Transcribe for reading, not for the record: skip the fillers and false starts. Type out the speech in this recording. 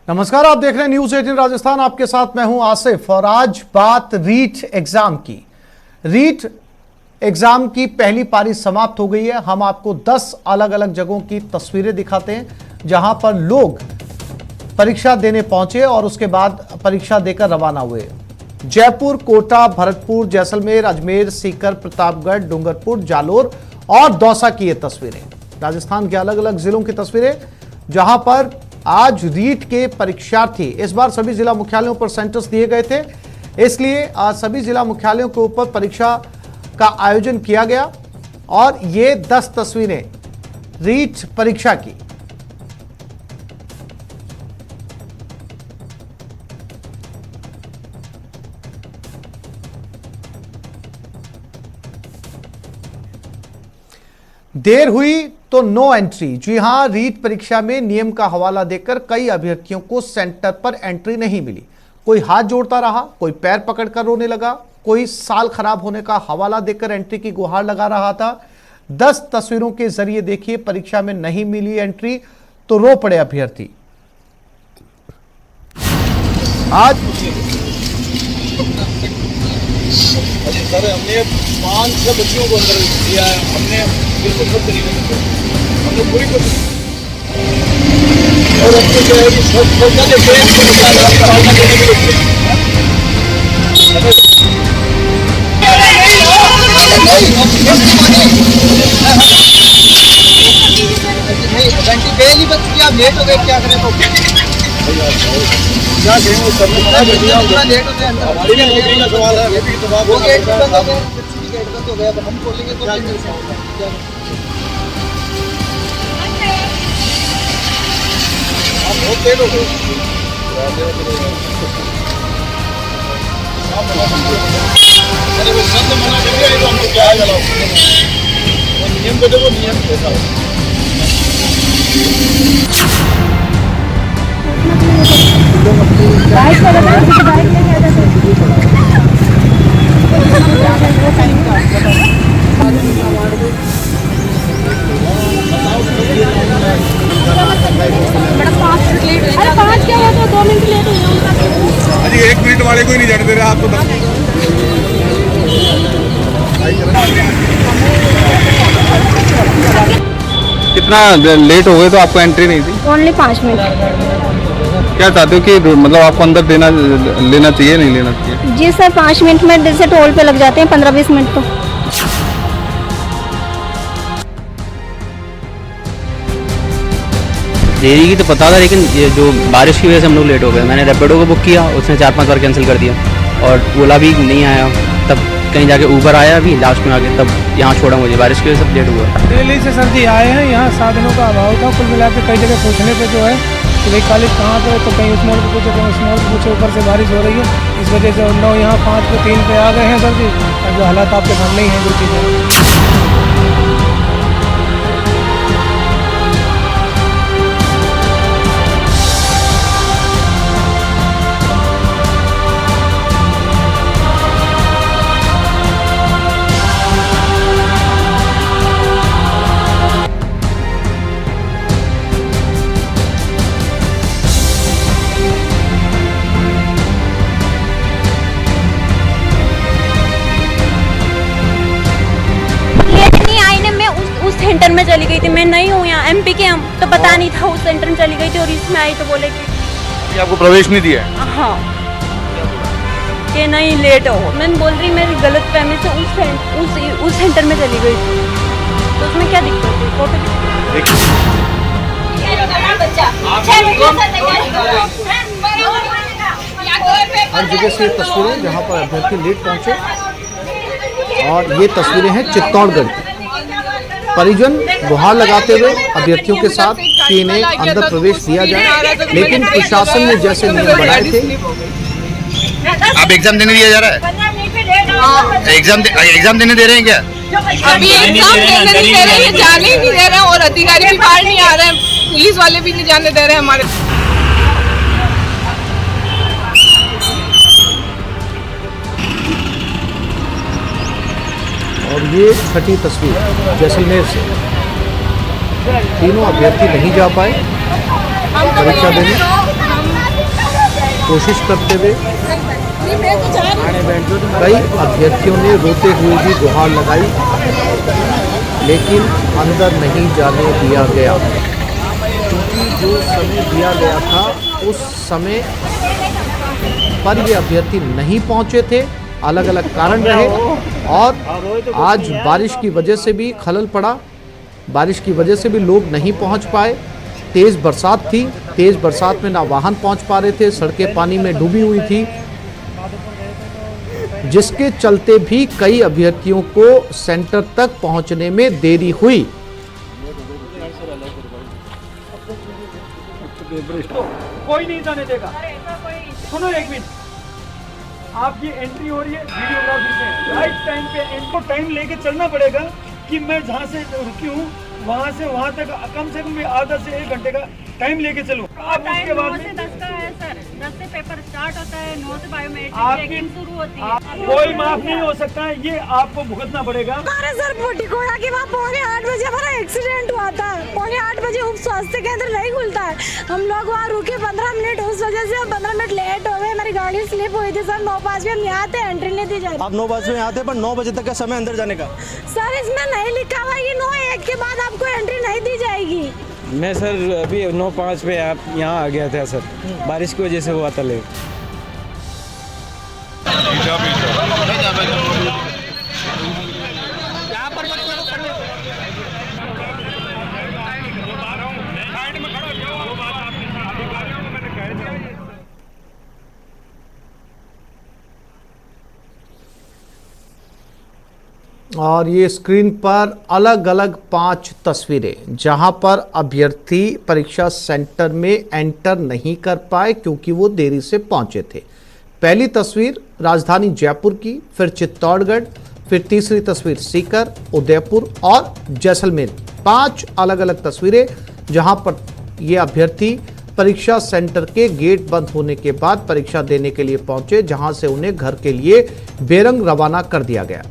नमस्कार, आप देख रहे हैं न्यूज 18 राजस्थान। आपके साथ मैं हूं आसिफ और आज बात रीट एग्जाम की। रीट एग्जाम की पहली पारी समाप्त हो गई है। हम आपको 10 अलग अलग जगहों की तस्वीरें दिखाते हैं जहां पर लोग परीक्षा देने पहुंचे और उसके बाद परीक्षा देकर रवाना हुए। जयपुर, कोटा, भरतपुर, जैसलमेर, अजमेर, सीकर, प्रतापगढ़, डूंगरपुर, जालोर और दौसा की ये तस्वीरें, राजस्थान के अलग अलग जिलों की तस्वीरें जहां पर आज रीट के परीक्षार्थी, इस बार सभी जिला मुख्यालयों पर सेंटर्स दिए गए थे, इसलिए आज सभी जिला मुख्यालयों के ऊपर परीक्षा का आयोजन किया गया और ये 10 तस्वीरें रीट परीक्षा की। देर हुई तो नो एंट्री। जी हां, रीट परीक्षा में नियम का हवाला देकर कई अभ्यर्थियों को सेंटर पर एंट्री नहीं मिली। कोई हाथ जोड़ता रहा, कोई पैर पकड़कर रोने लगा, कोई साल खराब होने का हवाला देकर एंट्री की गुहार लगा रहा था। 10 तस्वीरों के जरिए देखिए, परीक्षा में नहीं मिली एंट्री तो रो पड़े अभ्यर्थी। आज सर, हमने 500 बच्चियों को अंदर दिया है। हमने बिल्कुल सब तरीके से हमने पूरी कोशिश और हमको जो है कि सोचा देखे पालना देने के लिए नहीं बच्ची आप लेट हो गए, क्या करें तो क्या कहेंगे सर? लेट होते हैं, हमारी भी नौकरी का सवाल है। वो गेट बंद हो गया, गेट बंद हो गया, तो हम खोलेंगे तो आप बहुत लेट हो गए। अरे वो शब्द मना कर दिया तो हमको क्या है? वो नियम को देखो, नियम कैसा हो। बाइक का बाइक नहीं आ जाता। बड़ा 5 मिनट लेट हो गया। 5 क्या हुआ, तो 2 मिनट लेट हो गया। अरे 1 मिनट वाले को ही नहीं जाने दे रहे आप तो। कितना लेट हो गए तो आपको एंट्री नहीं थी? Only 5 minute. क्या चाहते हो कि मतलब आपको अंदर लेना चाहिए, नहीं लेना चाहिए? जी सर, 5 मिनट में जैसे टोल पे लग जाते हैं 15-20 मिनट तो। देरी की तो पता था, लेकिन ये जो बारिश की वजह से हम लोग लेट हो गए। मैंने रैपिडो को बुक किया, उसने 4-5 बार कैंसिल कर दिया और ओला भी नहीं आया। तब कहीं जाके ऊबर आया अभी लास्ट में आके, तब यहाँ छोड़ा मुझे। बारिश की वजह से सब लेट हुआ। दिल्ली से सर जी आए हैं, यहाँ साधनों का अभाव था। कुल मिला के कई जगह पूछने पे जो है कि भाई कॉलेज कहाँ पे है, तो कहीं उस मोड़ पर पूछे, कहीं उस मोड़ पर पूछे। ऊपर से बारिश हो रही है, इस वजह से उन लोग यहाँ 5 पे 3 पे आ गए हैं सर जी। जो हालात आपके सामने ही हैं, जो चीज़ें। सेंटर में चली गई थी, मैं नहीं हूँ यहाँ एमपी के, हम तो पता नहीं था। उस सेंटर में चली गई थी और इसमें आई तो बोले कि आपको प्रवेश नहीं दिया? हाँ, कि नहीं लेट हो। मैं बोल रही मेरी गलत फहमी से उस सेंटर में चली गई थी, तो उसमें क्या दिक्कत है? फोटो हर जगह से तस्वीरें जहां पर अभ्यर्थी लेट पहुंचे और ये तस्वीरें हैं चित्तौड़गढ़ की। परिजन गुहार लगाते हुए अभ्यर्थियों के साथ कि इन्हें अंदर प्रवेश दिया जाए, लेकिन प्रशासन ने जैसे नियम बनाए थे। आप एग्जाम देने दिया जा रहा है? एग्जाम देने दे रहे हैं क्या? अभी एग्जाम देने नहीं दे रहे हैं, जाने ही नहीं दे रहे हैं और अधिकारी भी बाहर नहीं आ रहे हैं, पुलिस वाले भी नहीं जाने दे रहे हैं हमारे। और ये छठी तस्वीर जैसलमेर से, तीनों अभ्यर्थी नहीं जा पाए परीक्षा देने। कोशिश करते हुए कई अभ्यर्थियों ने रोते हुए भी गुहार लगाई, लेकिन अंदर नहीं जाने दिया गया, क्योंकि जो समय दिया गया था उस समय पर ये अभ्यर्थी नहीं पहुंचे थे। अलग अलग कारण रहे और आज बारिश की वजह से भी खलल पड़ा, बारिश की वजह से भी लोग नहीं पहुंच पाए। तेज़ बरसात थी, तेज़ बरसात में ना वाहन पहुंच पा रहे थे, सड़कें पानी में डूबी हुई थी, जिसके चलते भी कई अभ्यर्थियों को सेंटर तक पहुंचने में देरी हुई। कोई नहीं जाने देगा। सुनो एक मिनट, आपकी एंट्री हो रही है वीडियोग्राफी से, राइट टाइम पे इनको टाइम लेके चलना पड़ेगा कि मैं जहाँ से रुकी हूँ वहाँ से वहाँ तक कम से कम आधा से 1 घंटे का टाइम लेके चलूँ। आप उसके बाद 9 से 10 का है सर, 10 से पेपर स्टार्ट होता है, 9 से बायोमेट्रिक आपकी चेकिंग शुरू होती है। कोई माफ नहीं हो सकता है, ये आपको भुगतना पड़ेगा। हमारे सर पोटिकोड़ा के वहाँ 7:45 बजे हमारा एक्सीडेंट हुआ था। 7:45 बजे उप स्वास्थ्य केंद्र नहीं खुलता है, हम लोग वहाँ रुके 15 मिनट, उस वजह से हम 15 मिनट लेट हो गए, हमारी गाड़ी स्लिप हुई थी सर। 9:05 में हम यहाँ थे, एंट्री नहीं दी जा रही। आप 9:05 में आते, पर 9 बजे तक का समय अंदर जाने का। सर इसमें नहीं लिखा हुआ कि 9:01 के बाद आपको एंट्री नहीं दी जाएगी। मैं सर अभी 9:05 पे आप यहाँ आ गया था सर, बारिश की वजह से हुआ था लेट। और ये स्क्रीन पर अलग अलग 5 तस्वीरें, जहां पर अभ्यर्थी परीक्षा सेंटर में एंटर नहीं कर पाए क्योंकि वो देरी से पहुंचे थे। पहली तस्वीर राजधानी जयपुर की, फिर चित्तौड़गढ़, फिर तीसरी तस्वीर सीकर, उदयपुर और जैसलमेर। 5 अलग अलग तस्वीरें जहां पर ये अभ्यर्थी परीक्षा सेंटर के गेट बंद होने के बाद परीक्षा देने के लिए पहुंचे, जहां से उन्हें घर के लिए बेरंग रवाना कर दिया गया।